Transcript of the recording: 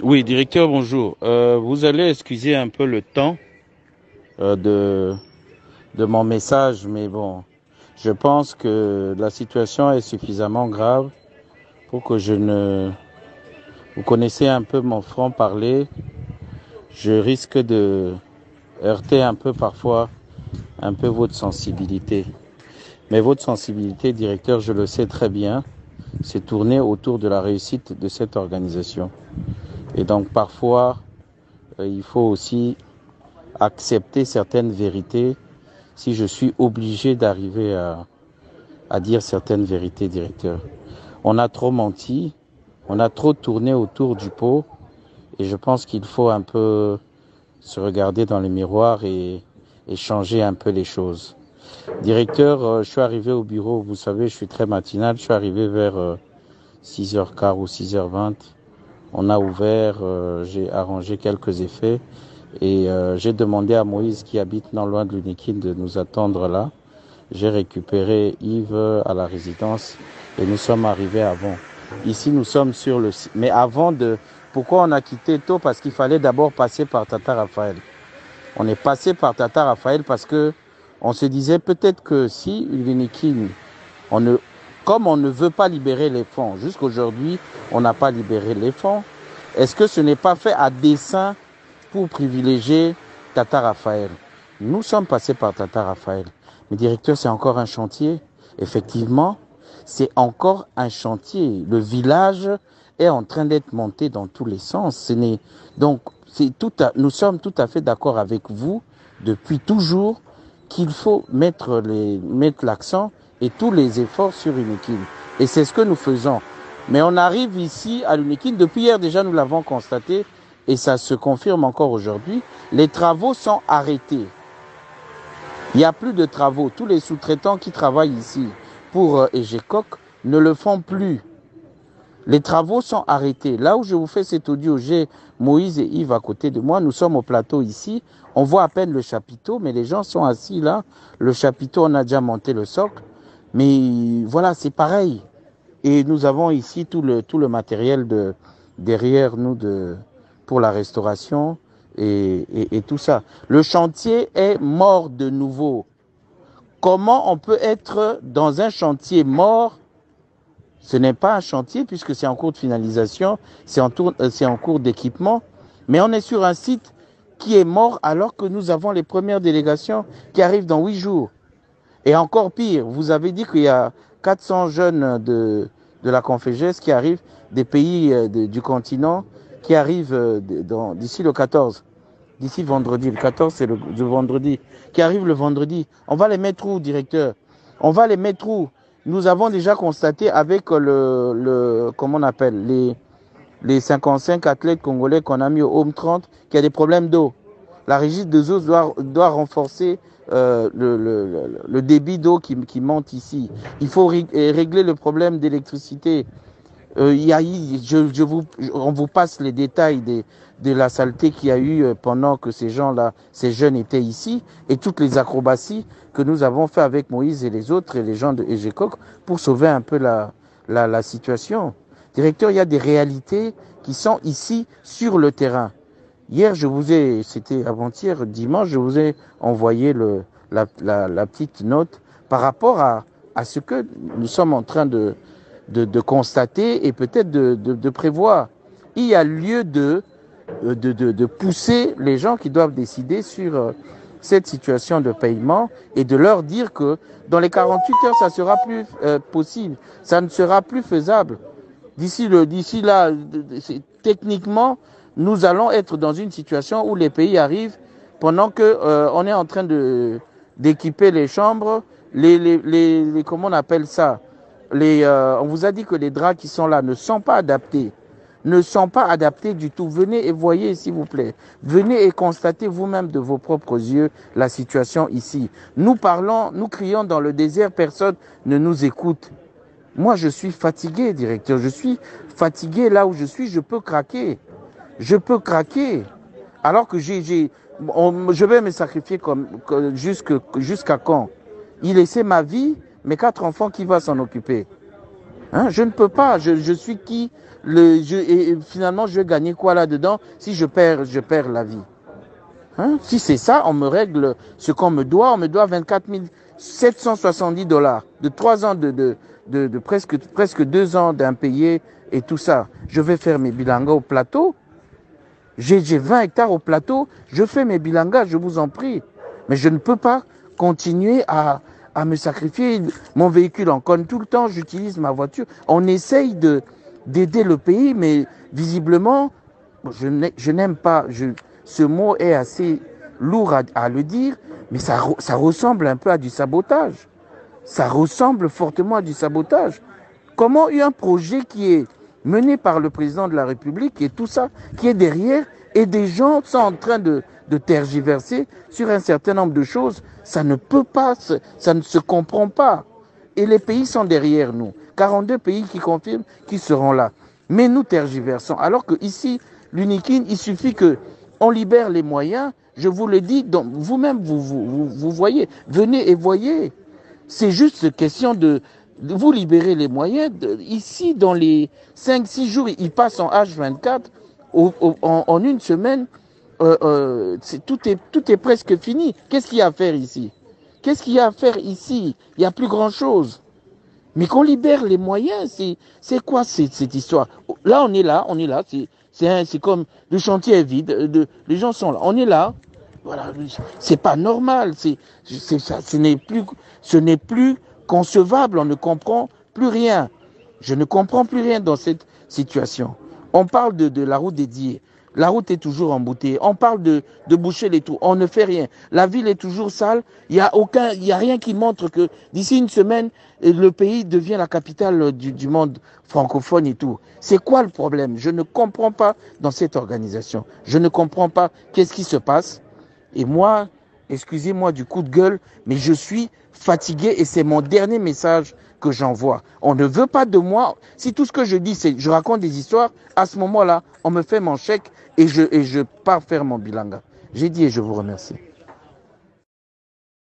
Oui, directeur, bonjour. Vous allez excuser un peu le temps euh, de, de mon message, mais bon, je pense que la situation est suffisamment grave pour que je ne... Vous connaissez un peu mon franc-parler. Je risque de heurter un peu parfois un peu votre sensibilité. Mais votre sensibilité, directeur, je le sais très bien, c'est tourné autour de la réussite de cette organisation. Et donc parfois, il faut aussi accepter certaines vérités si je suis obligé d'arriver à dire certaines vérités, directeur. On a trop menti, on a trop tourné autour du pot et je pense qu'il faut un peu se regarder dans le miroir et changer un peu les choses. Directeur, je suis arrivé au bureau, vous savez, je suis très matinal, je suis arrivé vers 6h15 ou 6h20. On a ouvert, j'ai arrangé quelques effets et j'ai demandé à Moïse qui habite non loin de l'Unikin de nous attendre là. J'ai récupéré Yves à la résidence et nous sommes arrivés avant. Ici, nous sommes sur le site. Mais avant de... Pourquoi on a quitté tôt? Parce qu'il fallait d'abord passer par Tata Raphaël. On est passé par Tata Raphaël parce que on se disait peut-être que si l'Unikin, on ne, comme on ne veut pas libérer les fonds, jusqu'aujourd'hui, on n'a pas libéré les fonds, est-ce que ce n'est pas fait à dessein pour privilégier Tata Raphaël? Nous sommes passés par Tata Raphaël. Mais directeur, c'est encore un chantier. Effectivement, c'est encore un chantier. Le village est en train d'être monté dans tous les sens. Donc, nous sommes tout à fait d'accord avec vous depuis toujours qu'il faut mettre l'accent et tous les efforts sur Unikin. Et c'est ce que nous faisons. Mais on arrive ici à l'Unikin. Depuis hier déjà, nous l'avons constaté et ça se confirme encore aujourd'hui. Les travaux sont arrêtés. Il n'y a plus de travaux. Tous les sous-traitants qui travaillent ici pour EGECOC ne le font plus. Les travaux sont arrêtés. Là où je vous fais cet audio, j'ai Moïse et Yves à côté de moi. Nous sommes au plateau ici. On voit à peine le chapiteau, mais les gens sont assis là. Le chapiteau, on a déjà monté le socle. Mais voilà, c'est pareil. Et nous avons ici tout le matériel derrière nous pour la restauration et tout ça. Le chantier est mort de nouveau. Comment on peut être dans un chantier mort? Ce n'est pas un chantier puisque c'est en cours de finalisation, c'est en cours d'équipement. Mais on est sur un site qui est mort alors que nous avons les premières délégations qui arrivent dans 8 jours. Et encore pire, vous avez dit qu'il y a 400 jeunes de la Confégès qui arrivent des pays du continent, qui arrivent d'ici le 14, d'ici vendredi. Le 14, c'est le vendredi, qui arrivent le vendredi. On va les mettre où, directeur? On va les mettre où? Nous avons déjà constaté avec comment on appelle, les 55 athlètes congolais qu'on a mis au Home 30 qu'il y a des problèmes d'eau. La régie des eaux doit renforcer le débit d'eau qui monte ici. Il faut régler le problème d'électricité. On vous passe les détails de la saleté qu'il y a eu pendant que ces gens-là, ces jeunes étaient ici, et toutes les acrobaties que nous avons fait avec Moïse et les autres et les gens de EGECOC pour sauver un peu la situation. Directeur, il y a des réalités qui sont ici sur le terrain. Hier, c'était avant-hier, dimanche, je vous ai envoyé la petite note par rapport à ce que nous sommes en train de constater et peut-être de prévoir. Il y a lieu de pousser les gens qui doivent décider sur cette situation de paiement et de leur dire que dans les 48 heures, ça sera plus possible, ça ne sera plus faisable. D'ici là, techniquement, nous allons être dans une situation où les pays arrivent pendant que on est en train d'équiper les chambres, comment on appelle ça? On vous a dit que les draps qui sont là ne sont pas adaptés. Ne sont pas adaptés du tout. Venez et voyez, s'il vous plaît. Venez et constatez vous-même de vos propres yeux la situation ici. Nous parlons, nous crions dans le désert, personne ne nous écoute. Moi, je suis fatigué, directeur. Je suis fatigué là où je suis. Je peux craquer. Je peux craquer. Alors que je vais me sacrifier jusqu'à quand? Il laissait ma vie, mes 4 enfants, qui va s'en occuper? Hein, je ne peux pas. Je suis qui et finalement, je vais gagner quoi là-dedans si je perds la vie. Hein? Si c'est ça, on me règle ce qu'on me doit. On me doit 24 770 $. De 3 ans, de presque 2 ans d'impayé et tout ça. Je vais faire mes bilangas au plateau. J'ai 20 hectares au plateau. Je fais mes bilangas, je vous en prie. Mais je ne peux pas continuer à me sacrifier. Mon véhicule en conne tout le temps. J'utilise ma voiture. On essaye d'aider le pays, mais visiblement, je n'aime pas. Ce mot est assez lourd à le dire, mais ça ressemble un peu à du sabotage. Ça ressemble fortement à du sabotage. Comment un projet qui est mené par le président de la République et tout ça, qui est derrière, et des gens sont en train de tergiverser sur un certain nombre de choses, ça ne peut pas, ça ne se comprend pas. Et les pays sont derrière nous. 42 pays qui confirment qu'ils seront là. Mais nous tergiversons. Alors que ici, l'UNIKIN, il suffit qu'on libère les moyens. Je vous le dis, donc vous-même, vous voyez. Venez et voyez. C'est juste question de vous libérer les moyens. Ici, dans les 5-6 jours, ils passent en H24. En une semaine, tout est presque fini. Qu'est-ce qu'il y a à faire ici? Qu'est-ce qu'il y a à faire ici? Il n'y a plus grand-chose. Mais qu'on libère les moyens, c'est quoi cette histoire? Là, on est là, c'est comme le chantier est vide, les gens sont là, on est là. Voilà, c'est pas normal, ce n'est plus concevable, on ne comprend plus rien. Je ne comprends plus rien dans cette situation. On parle de la route dédiée. La route est toujours embouteillée. On parle de boucher les trous. On ne fait rien. La ville est toujours sale. Il y a rien qui montre que d'ici une semaine, le pays devient la capitale du monde francophone et tout. C'est quoi le problème? Je ne comprends pas dans cette organisation. Je ne comprends pas qu'est-ce qui se passe. Et moi, excusez-moi du coup de gueule, mais je suis fatigué et c'est mon dernier message que j'envoie. On ne veut pas de moi. Si tout ce que je dis, c'est je raconte des histoires, à ce moment-là, on me fait mon chèque et je pars faire mon bilanga. J'ai dit et je vous remercie.